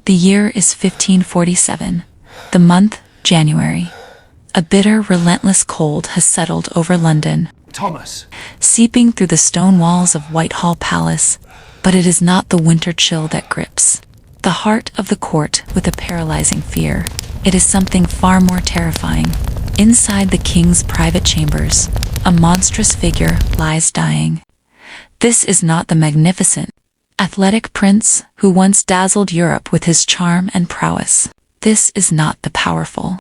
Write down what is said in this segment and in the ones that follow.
The year is 1547. The month, January. A bitter, relentless cold has settled over London, Thomas. seeping through the stone walls of Whitehall Palace, but it is not the winter chill that grips the heart of the court with a paralyzing fear. It is something far more terrifying. Inside the king's private chambers, a monstrous figure lies dying. This is not the magnificent, athletic prince who once dazzled Europe with his charm and prowess. This is not the powerful,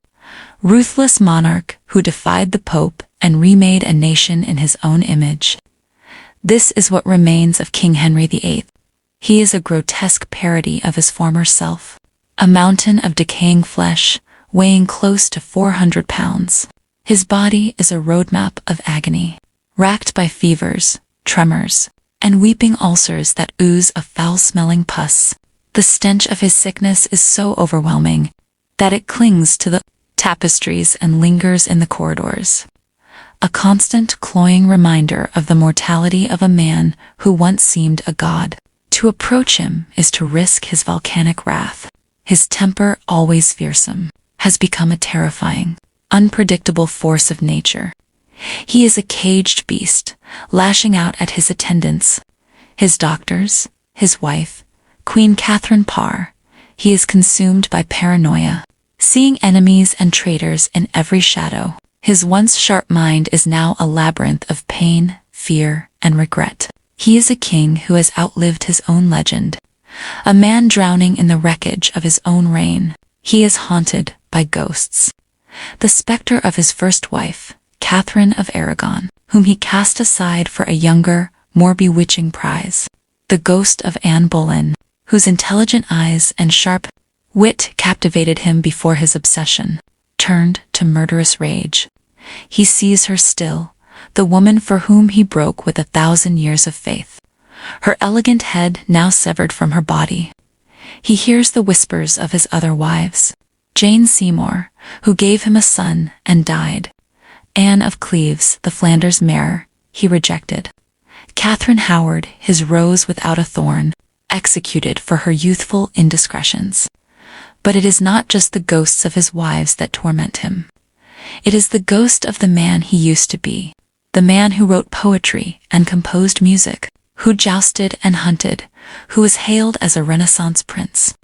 ruthless monarch who defied the Pope and remade a nation in his own image. This is what remains of King Henry VIII. He is a grotesque parody of his former self, a mountain of decaying flesh, weighing close to 400 pounds. His body is a roadmap of agony, racked by fevers, tremors, and weeping ulcers that ooze a foul-smelling pus. The stench of his sickness is so overwhelming that it clings to the tapestries and lingers in the corridors. A constant, cloying reminder of the mortality of a man who once seemed a god. To approach him is to risk his volcanic wrath. His temper, always fearsome, has become a terrifying, unpredictable force of nature. He is a caged beast, lashing out at his attendants, his doctors, his wife, Queen Catherine Parr. He is consumed by paranoia, seeing enemies and traitors in every shadow. His once sharp mind is now a labyrinth of pain, fear, and regret. He is a king who has outlived his own legend, a man drowning in the wreckage of his own reign. He is haunted by ghosts. The specter of his first wife, Catherine of Aragon, whom he cast aside for a younger, more bewitching prize. The ghost of Anne Boleyn, whose intelligent eyes and sharp wit captivated him before his obsession turned to murderous rage. He sees her still, the woman for whom he broke with 1,000 years of faith, her elegant head now severed from her body. He hears the whispers of his other wives, Jane Seymour, who gave him a son and died, Anne of Cleves, the Flanders mare, he rejected, Catherine Howard, his rose without a thorn, executed for her youthful indiscretions. But it is not just the ghosts of his wives that torment him. It is the ghost of the man he used to be, the man who wrote poetry and composed music, who jousted and hunted, who was hailed as a Renaissance prince.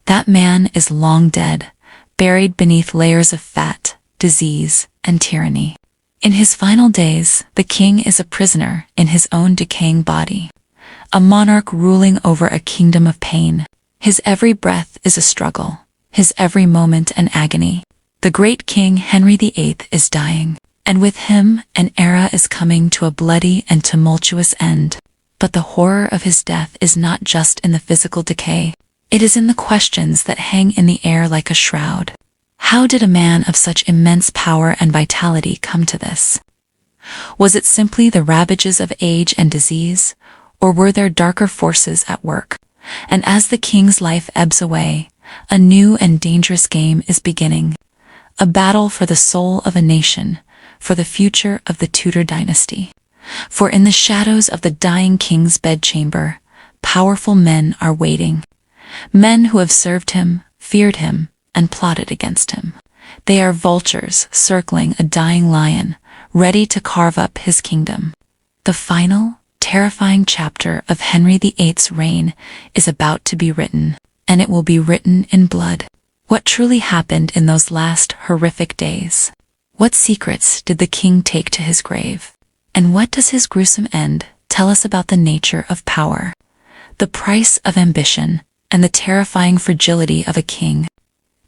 That man is long dead, buried beneath layers of fat, disease, and tyranny. In his final days, the king is a prisoner in his own decaying body, a monarch ruling over a kingdom of pain. His every breath is a struggle, his every moment an agony. The great King Henry VIII is dying, and with him an era is coming to a bloody and tumultuous end. But the horror of his death is not just in the physical decay. It is in the questions that hang in the air like a shroud. How did a man of such immense power and vitality come to this? Was it simply the ravages of age and disease, or were there darker forces at work? And as the king's life ebbs away, a new and dangerous game is beginning. A battle for the soul of a nation, for the future of the Tudor dynasty. For in the shadows of the dying king's bedchamber, powerful men are waiting. Men who have served him, feared him, and plotted against him. They are vultures circling a dying lion, ready to carve up his kingdom. The final, terrifying chapter of Henry VIII's reign is about to be written, and it will be written in blood. What truly happened in those last horrific days? What secrets did the king take to his grave? And what does his gruesome end tell us about the nature of power, the price of ambition, and the terrifying fragility of a king?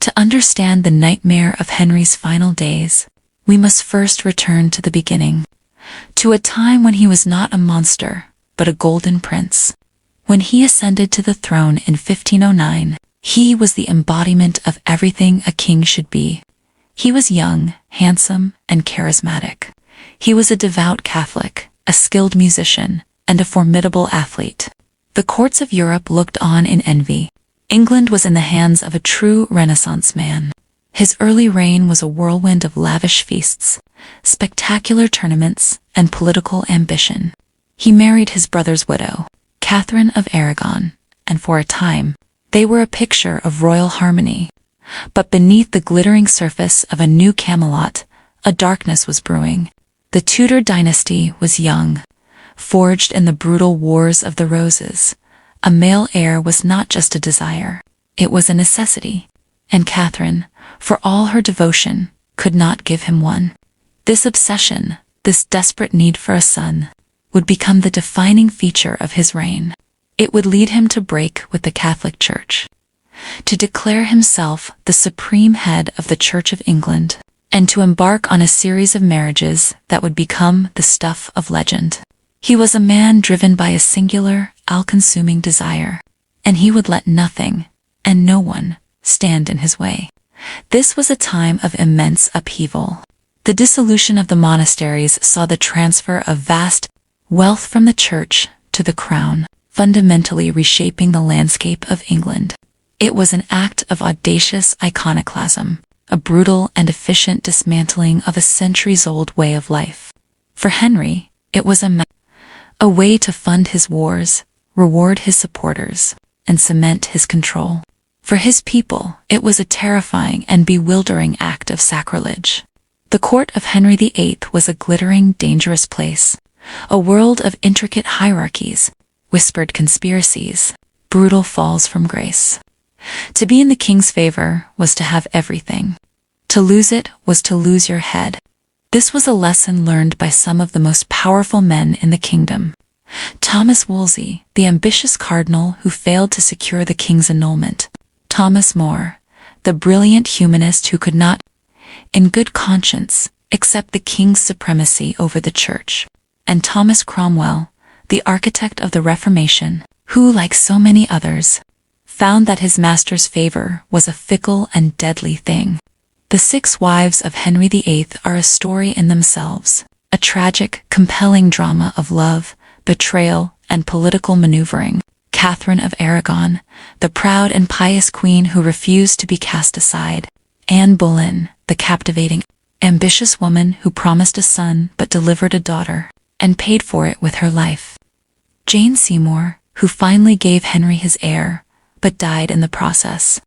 To understand the nightmare of Henry's final days, we must first return to the beginning, to a time when he was not a monster, but a golden prince. When he ascended to the throne in 1509, he was the embodiment of everything a king should be. He was young, handsome, and charismatic. He was a devout Catholic, a skilled musician, and a formidable athlete. The courts of Europe looked on in envy. England was in the hands of a true Renaissance man. His early reign was a whirlwind of lavish feasts, spectacular tournaments, and political ambition. He married his brother's widow, Catherine of Aragon, and for a time, They were a picture of royal harmony. But beneath the glittering surface of a new Camelot, a darkness was brewing. The Tudor dynasty was young, forged in the brutal Wars of the Roses. A male heir was not just a desire, it was a necessity. And Catherine, for all her devotion, could not give him one. This obsession, this desperate need for a son, would become the defining feature of his reign. It would lead him to break with the Catholic Church, to declare himself the supreme head of the Church of England, and to embark on a series of marriages that would become the stuff of legend. He was a man driven by a singular, all-consuming desire, and he would let nothing, and no one, stand in his way. This was a time of immense upheaval. The dissolution of the monasteries saw the transfer of vast wealth from the Church to the Crown, fundamentally reshaping the landscape of England. It was an act of audacious iconoclasm, a brutal and efficient dismantling of a centuries-old way of life. For Henry, it was a way to fund his wars, reward his supporters, and cement his control. For his people, it was a terrifying and bewildering act of sacrilege. The court of Henry VIII was a glittering, dangerous place, a world of intricate hierarchies, whispered conspiracies, brutal falls from grace. To be in the king's favor was to have everything. To lose it was to lose your head. This was a lesson learned by some of the most powerful men in the kingdom. Thomas Wolsey, the ambitious cardinal who failed to secure the king's annulment. Thomas More, the brilliant humanist who could not, in good conscience, accept the king's supremacy over the church. And Thomas Cromwell, the architect of the Reformation, who, like so many others, found that his master's favor was a fickle and deadly thing. The 6 Wives of Henry VIII are a story in themselves, a tragic, compelling drama of love, betrayal, and political maneuvering. Catherine of Aragon, the proud and pious queen who refused to be cast aside. Anne Boleyn, the captivating, ambitious woman who promised a son but delivered a daughter, and paid for it with her life. Jane Seymour, who finally gave Henry his heir, but died in the process.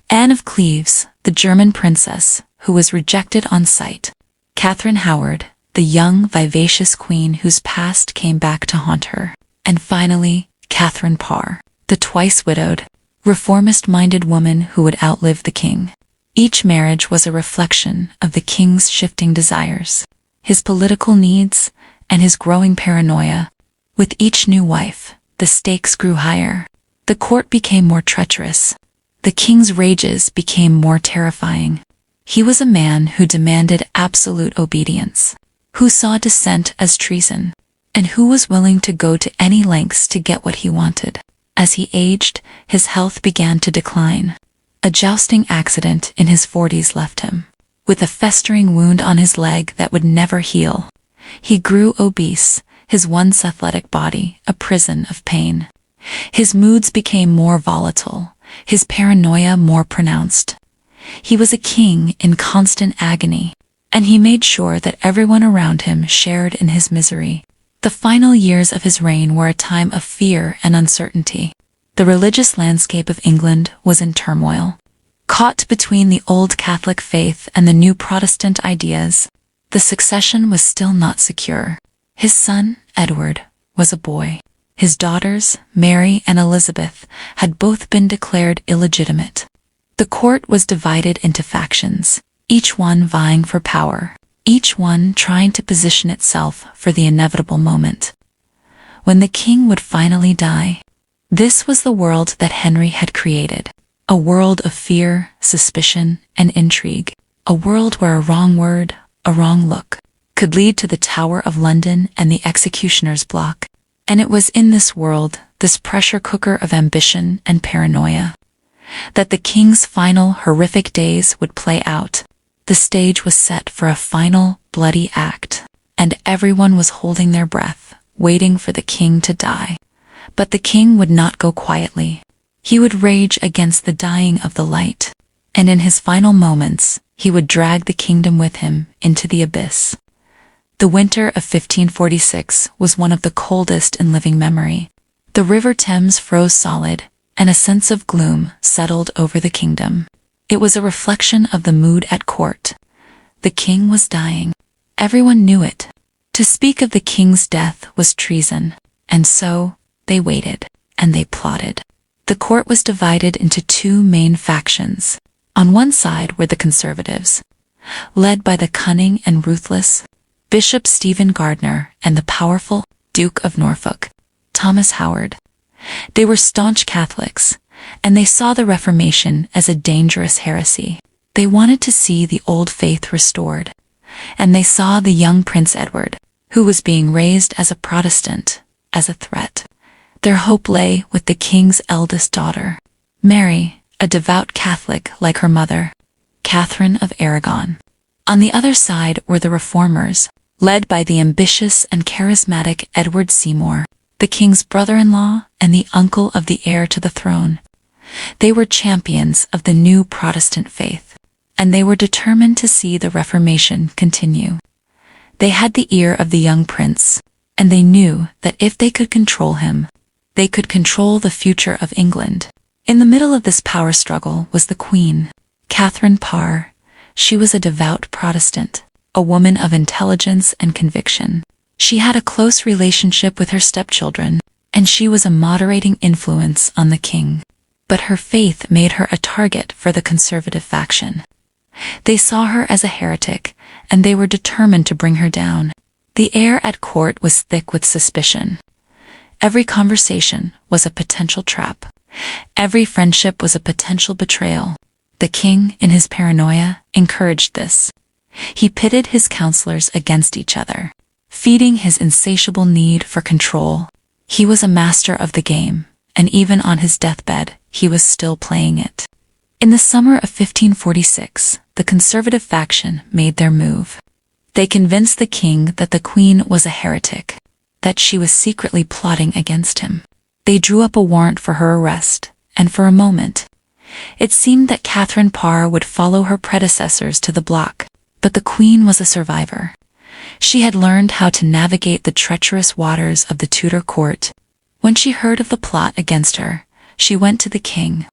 Anne of Cleves, the German princess, who was rejected on sight. Catherine Howard, the young, vivacious queen whose past came back to haunt her. And finally, Catherine Parr, the twice-widowed, reformist-minded woman who would outlive the king. Each marriage was a reflection of the king's shifting desires, his political needs, and his growing paranoia. With each new wife, the stakes grew higher. The court became more treacherous. The king's rages became more terrifying. He was a man who demanded absolute obedience, who saw dissent as treason, and who was willing to go to any lengths to get what he wanted. As he aged, his health began to decline. A jousting accident in his 40s left him with a festering wound on his leg that would never heal. He grew obese, his once athletic body a prison of pain. His moods became more volatile, his paranoia more pronounced. He was a king in constant agony, and he made sure that everyone around him shared in his misery. The final years of his reign were a time of fear and uncertainty. The religious landscape of England was in turmoil. Caught between the old Catholic faith and the new Protestant ideas, the succession was still not secure. His son, Edward, was a boy. His daughters, Mary and Elizabeth, had both been declared illegitimate. The court was divided into factions, each one vying for power, each one trying to position itself for the inevitable moment when the king would finally die. This was the world that Henry had created, a world of fear, suspicion, and intrigue, a world where a wrong word, a wrong look, could lead to the Tower of London and the executioner's block. And it was in this world, this pressure cooker of ambition and paranoia, that the king's final horrific days would play out. The stage was set for a final, bloody act, and everyone was holding their breath, waiting for the king to die. But the king would not go quietly. He would rage against the dying of the light, and in his final moments, he would drag the kingdom with him into the abyss. The winter of 1546 was one of the coldest in living memory. The River Thames froze solid, and a sense of gloom settled over the kingdom. It was a reflection of the mood at court. The king was dying. Everyone knew it. To speak of the king's death was treason, and so they waited, and they plotted. The court was divided into two main factions. On one side were the conservatives, led by the cunning and ruthless Bishop Stephen Gardiner and the powerful Duke of Norfolk, Thomas Howard. They were staunch Catholics, and they saw the Reformation as a dangerous heresy. They wanted to see the old faith restored, and they saw the young Prince Edward, who was being raised as a Protestant, as a threat. Their hope lay with the king's eldest daughter, Mary, a devout Catholic like her mother, Catherine of Aragon. On the other side were the reformers, led by the ambitious and charismatic Edward Seymour, the king's brother-in-law and the uncle of the heir to the throne. They were champions of the new Protestant faith, and they were determined to see the Reformation continue. They had the ear of the young prince, and they knew that if they could control him, they could control the future of England. In the middle of this power struggle was the Queen, Catherine Parr. She was a devout Protestant, a woman of intelligence and conviction. She had a close relationship with her stepchildren, and she was a moderating influence on the king. But her faith made her a target for the conservative faction. They saw her as a heretic, and they were determined to bring her down. The air at court was thick with suspicion. Every conversation was a potential trap. Every friendship was a potential betrayal. The king, in his paranoia, encouraged this. He pitted his counselors against each other, feeding his insatiable need for control. He was a master of the game, and even on his deathbed, he was still playing it. In the summer of 1546, the conservative faction made their move. They convinced the king that the queen was a heretic, that she was secretly plotting against him. They drew up a warrant for her arrest, and for a moment, it seemed that Catherine Parr would follow her predecessors to the block. But the queen was a survivor. She had learned how to navigate the treacherous waters of the Tudor court. When she heard of the plot against her, she went to the king.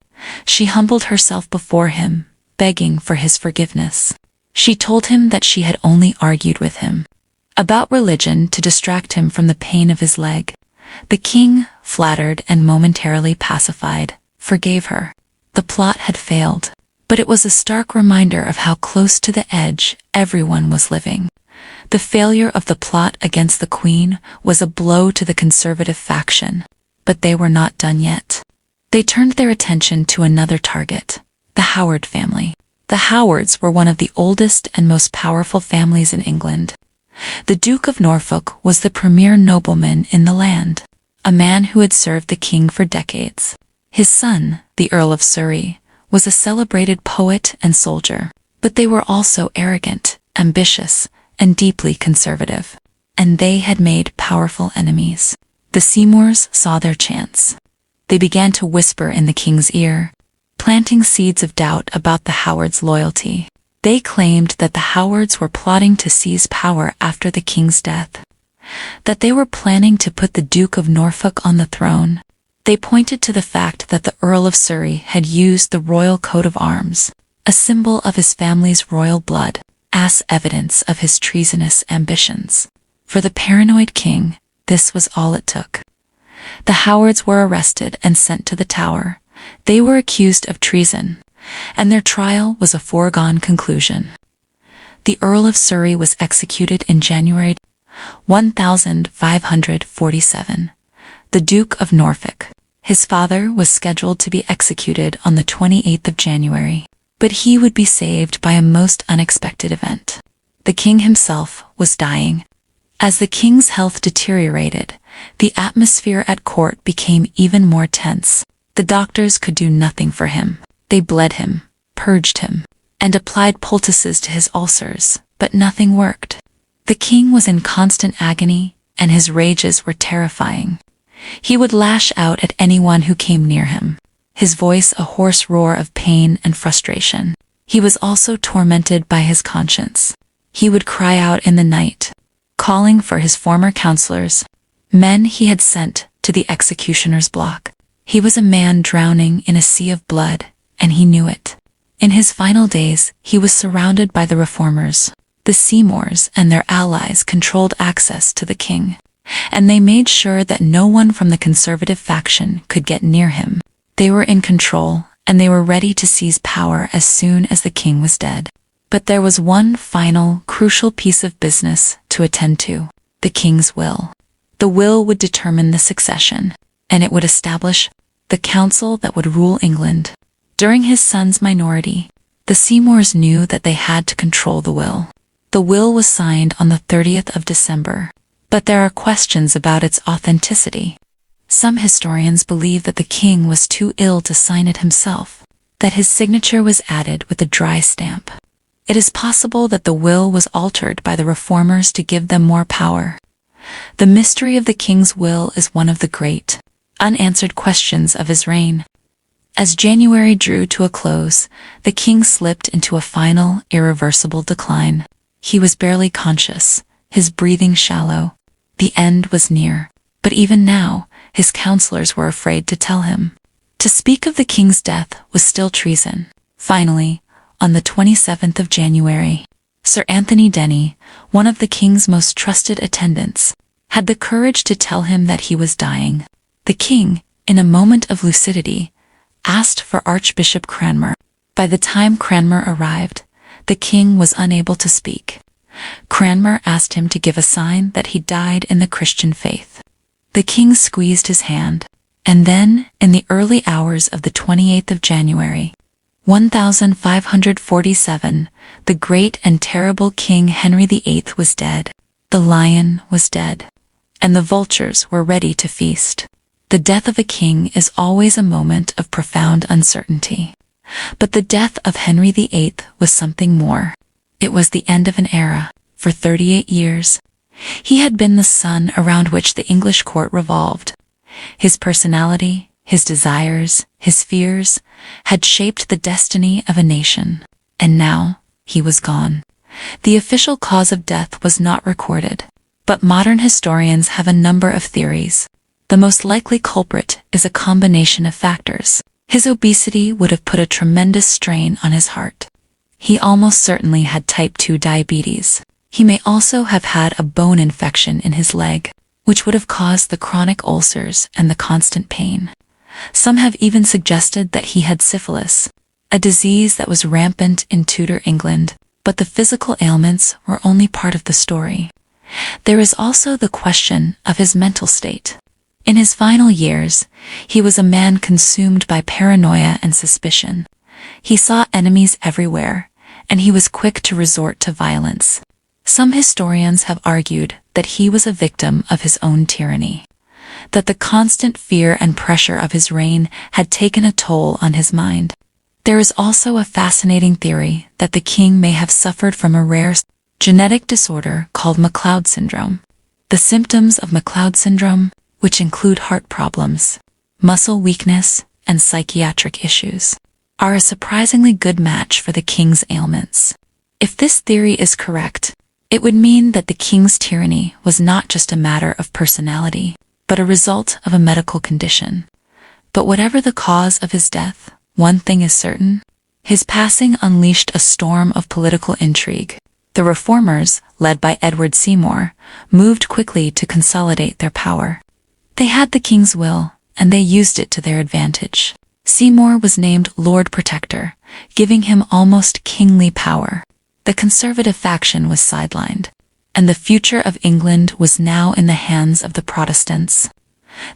She humbled herself before him, begging for his forgiveness. She told him that she had only argued with him about religion to distract him from the pain of his leg. The king, flattered and momentarily pacified, forgave her. The plot had failed, but it was a stark reminder of how close to the edge everyone was living. The failure of the plot against the queen was a blow to the conservative faction, but they were not done yet. They turned their attention to another target, the Howard family. The Howards were one of the oldest and most powerful families in England. The Duke of Norfolk was the premier nobleman in the land, a man who had served the king for decades. His son, the Earl of Surrey, was a celebrated poet and soldier, but they were also arrogant, ambitious, and deeply conservative. And they had made powerful enemies. The Seymours saw their chance. They began to whisper in the king's ear, planting seeds of doubt about the Howards' loyalty. They claimed that the Howards were plotting to seize power after the king's death, that they were planning to put the Duke of Norfolk on the throne. They pointed to the fact that the Earl of Surrey had used the royal coat of arms, a symbol of his family's royal blood, as evidence of his treasonous ambitions. For the paranoid king, this was all it took. The Howards were arrested and sent to the Tower. They were accused of treason, and their trial was a foregone conclusion. The Earl of Surrey was executed in January 1547. The Duke of Norfolk, his father, was scheduled to be executed on the 28th of January, but he would be saved by a most unexpected event. The king himself was dying. As the king's health deteriorated, the atmosphere at court became even more tense. The doctors could do nothing for him. They bled him, purged him, and applied poultices to his ulcers, but nothing worked. The king was in constant agony, and his rages were terrifying. He would lash out at anyone who came near him, his voice a hoarse roar of pain and frustration. He was also tormented by his conscience. He would cry out in the night, calling for his former counselors, men he had sent to the executioner's block. He was a man drowning in a sea of blood, and he knew it. In his final days, he was surrounded by the reformers. The Seymours and their allies controlled access to the king, and they made sure that no one from the conservative faction could get near him. They were in control, and they were ready to seize power as soon as the king was dead. But there was one final, crucial piece of business to attend to: the king's will. The will would determine the succession, and it would establish the council that would rule England. During his son's minority, the Seymours knew that they had to control the will. The will was signed on the 30th of December, but there are questions about its authenticity. Some historians believe that the king was too ill to sign it himself, that his signature was added with a dry stamp. It is possible that the will was altered by the reformers to give them more power. The mystery of the king's will is one of the great, unanswered questions of his reign. As January drew to a close, the king slipped into a final, irreversible decline. He was barely conscious, his breathing shallow. The end was near, but even now, his counselors were afraid to tell him. To speak of the king's death was still treason. Finally, on the 27th of January, Sir Anthony Denny, one of the king's most trusted attendants, had the courage to tell him that he was dying. The king, in a moment of lucidity, asked for Archbishop Cranmer. By the time Cranmer arrived, the king was unable to speak. Cranmer asked him to give a sign that he died in the Christian faith. The king squeezed his hand, and then, in the early hours of the 28th of January, 1547, the great and terrible King Henry VIII was dead. The lion was dead, and the vultures were ready to feast. The death of a king is always a moment of profound uncertainty. But the death of Henry VIII was something more. It was the end of an era. For 38 years, he had been the sun around which the English court revolved. His personality, his desires, his fears, had shaped the destiny of a nation. And now, he was gone. The official cause of death was not recorded, but modern historians have a number of theories. The most likely culprit is a combination of factors. His obesity would have put a tremendous strain on his heart. He almost certainly had type 2 diabetes. He may also have had a bone infection in his leg, which would have caused the chronic ulcers and the constant pain. Some have even suggested that he had syphilis, a disease that was rampant in Tudor England, but the physical ailments were only part of the story. There is also the question of his mental state. In his final years, he was a man consumed by paranoia and suspicion. He saw enemies everywhere, and he was quick to resort to violence. Some historians have argued that he was a victim of his own tyranny, that the constant fear and pressure of his reign had taken a toll on his mind. There is also a fascinating theory that the king may have suffered from a rare genetic disorder called MacLeod syndrome. The symptoms of MacLeod syndrome, which include heart problems, muscle weakness, and psychiatric issues, are a surprisingly good match for the king's ailments. If this theory is correct, it would mean that the king's tyranny was not just a matter of personality, but a result of a medical condition. But whatever the cause of his death, one thing is certain: his passing unleashed a storm of political intrigue. The reformers, led by Edward Seymour, moved quickly to consolidate their power. They had the king's will, and they used it to their advantage. Seymour was named Lord Protector, giving him almost kingly power. The conservative faction was sidelined, and the future of England was now in the hands of the Protestants.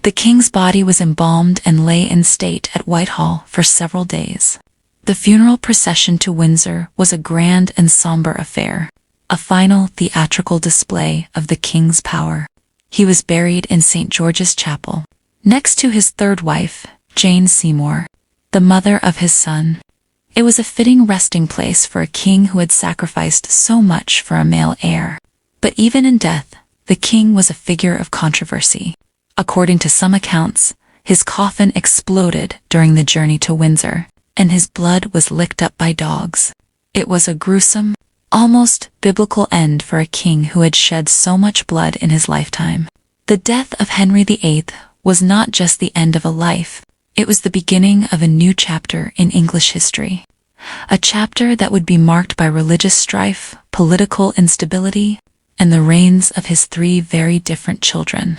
The king's body was embalmed and lay in state at Whitehall for several days. The funeral procession to Windsor was a grand and somber affair, a final theatrical display of the king's power. He was buried in St. George's Chapel, next to his third wife, Jane Seymour, the mother of his son. It was a fitting resting place for a king who had sacrificed so much for a male heir. But even in death, the king was a figure of controversy. According to some accounts, his coffin exploded during the journey to Windsor, and his blood was licked up by dogs. It was a gruesome, almost biblical end for a king who had shed so much blood in his lifetime. The death of Henry VIII was not just the end of a life, It was the beginning of a new chapter in English history. A chapter that would be marked by religious strife, political instability, and the reigns of his three very different children.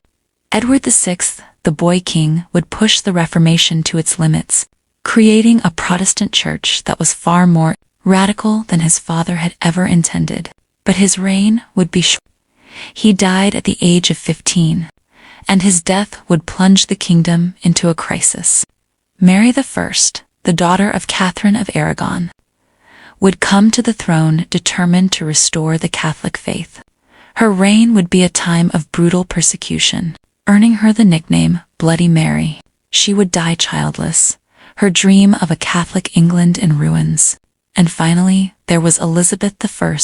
Edward VI, the boy king, would push the Reformation to its limits, creating a Protestant church that was far more radical than his father had ever intended. But his reign would be short. He died at the age of 15, and his death would plunge the kingdom into a crisis. Mary I, the daughter of Catherine of Aragon, would come to the throne determined to restore the Catholic faith. Her reign would be a time of brutal persecution, earning her the nickname Bloody Mary. She would die childless, her dream of a Catholic England in ruins. And finally, there was Elizabeth I,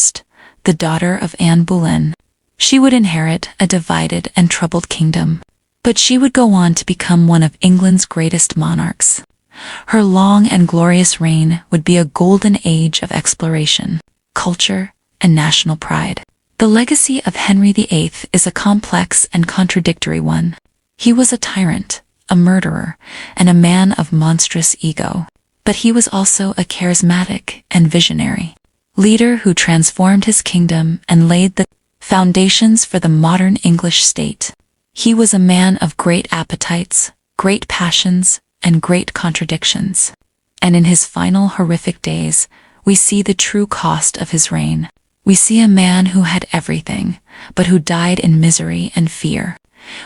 the daughter of Anne Boleyn. She would inherit a divided and troubled kingdom, but she would go on to become one of England's greatest monarchs. Her long and glorious reign would be a golden age of exploration, culture, and national pride. The legacy of Henry VIII is a complex and contradictory one. He was a tyrant, a murderer, and a man of monstrous ego. But he was also a charismatic and visionary leader who transformed his kingdom and laid the foundations for the modern English state. He was a man of great appetites, great passions, and great contradictions. And in his final horrific days, we see the true cost of his reign. We see a man who had everything, but who died in misery and fear.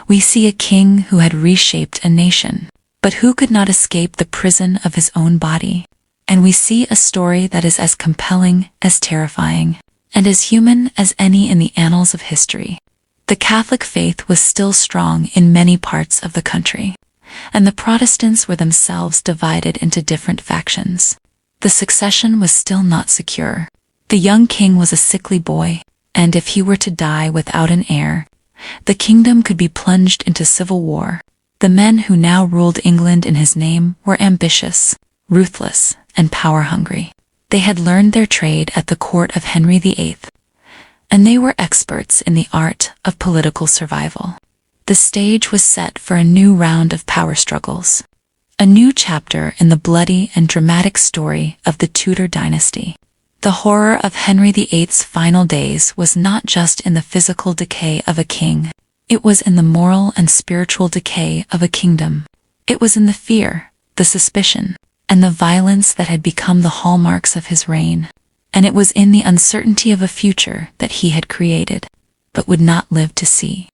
We see a king who had reshaped a nation, but who could not escape the prison of his own body. And we see a story that is as compelling, as terrifying, and as human as any in the annals of history. The Catholic faith was still strong in many parts of the country, and the Protestants were themselves divided into different factions. The succession was still not secure. The young king was a sickly boy, and if he were to die without an heir, the kingdom could be plunged into civil war. The men who now ruled England in his name were ambitious, ruthless, and power-hungry. They had learned their trade at the court of Henry VIII, and they were experts in the art of political survival. The stage was set for a new round of power struggles, a new chapter in the bloody and dramatic story of the Tudor dynasty. The horror of Henry VIII's final days was not just in the physical decay of a king. It was in the moral and spiritual decay of a kingdom. It was in the fear, the suspicion, and the violence that had become the hallmarks of his reign. And it was in the uncertainty of a future that he had created, but would not live to see.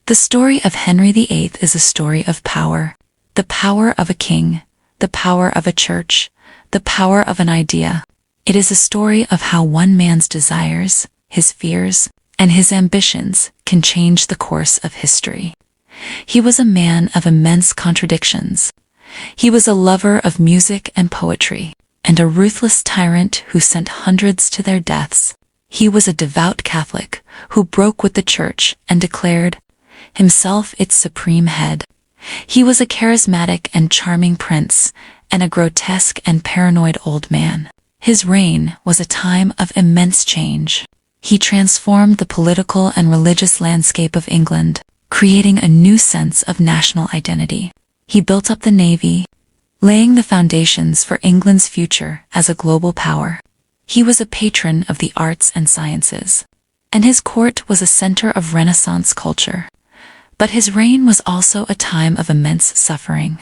The story of Henry VIII is a story of power. The power of a king, the power of a church, the power of an idea. It is a story of how one man's desires, his fears, and his ambitions can change the course of history. He was a man of immense contradictions. He was a lover of music and poetry, and a ruthless tyrant who sent hundreds to their deaths. He was a devout Catholic who broke with the church and declared himself its supreme head. He was a charismatic and charming prince, and a grotesque and paranoid old man. His reign was a time of immense change. He transformed the political and religious landscape of England, creating a new sense of national identity. He built up the navy, laying the foundations for England's future as a global power. He was a patron of the arts and sciences, and his court was a center of Renaissance culture. But his reign was also a time of immense suffering.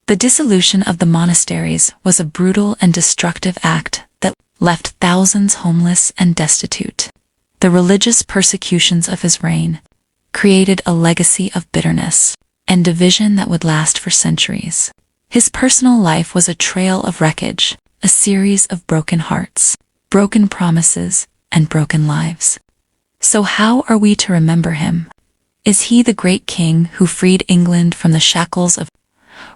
The dissolution of the monasteries was a brutal and destructive act that left thousands homeless and destitute. The religious persecutions of his reign created a legacy of bitterness and division that would last for centuries. His personal life was a trail of wreckage, a series of broken hearts, broken promises, and broken lives. So how are we to remember him? Is he the great king who freed England from the shackles of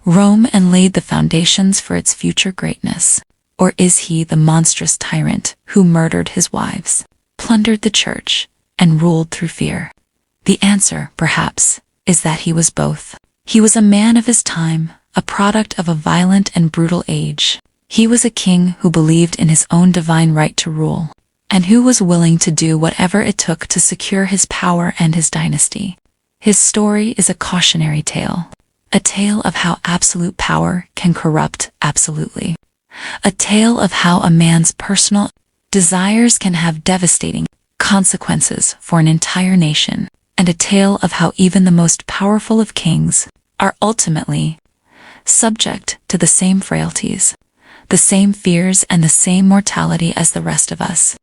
Rome and laid the foundations for its future greatness? Or is he the monstrous tyrant who murdered his wives, plundered the church, and ruled through fear? The answer, perhaps, is that he was both. He was a man of his time, a product of a violent and brutal age. He was a king who believed in his own divine right to rule, and who was willing to do whatever it took to secure his power and his dynasty. His story is a cautionary tale, A tale of how absolute power can corrupt absolutely. A tale of how a man's personal desires can have devastating consequences for an entire nation. And a tale of how even the most powerful of kings are ultimately subject to the same frailties, the same fears, and the same mortality as the rest of us.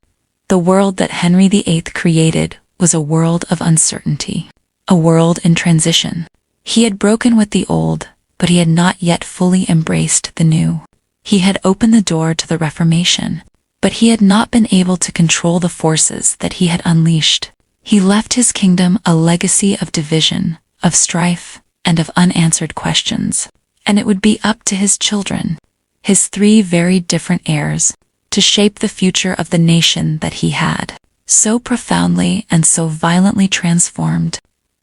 The world that Henry VIII created was a world of uncertainty, a world in transition. He had broken with the old, but he had not yet fully embraced the new. He had opened the door to the Reformation, but he had not been able to control the forces that he had unleashed. He left his kingdom a legacy of division, of strife, and of unanswered questions. And it would be up to his children, his three very different heirs, to shape the future of the nation that he had so profoundly and so violently transformed.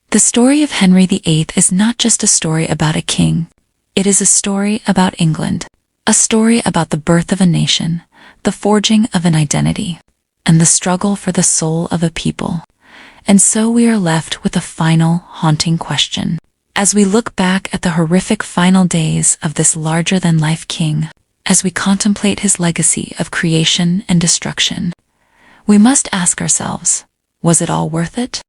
The story of Henry VIII is not just a story about a king. It is a story about England, a story about the birth of a nation, the forging of an identity, and the struggle for the soul of a people. And so we are left with a final, haunting question. As we look back at the horrific final days of this larger-than-life king, as we contemplate his legacy of creation and destruction, we must ask ourselves, was it all worth it?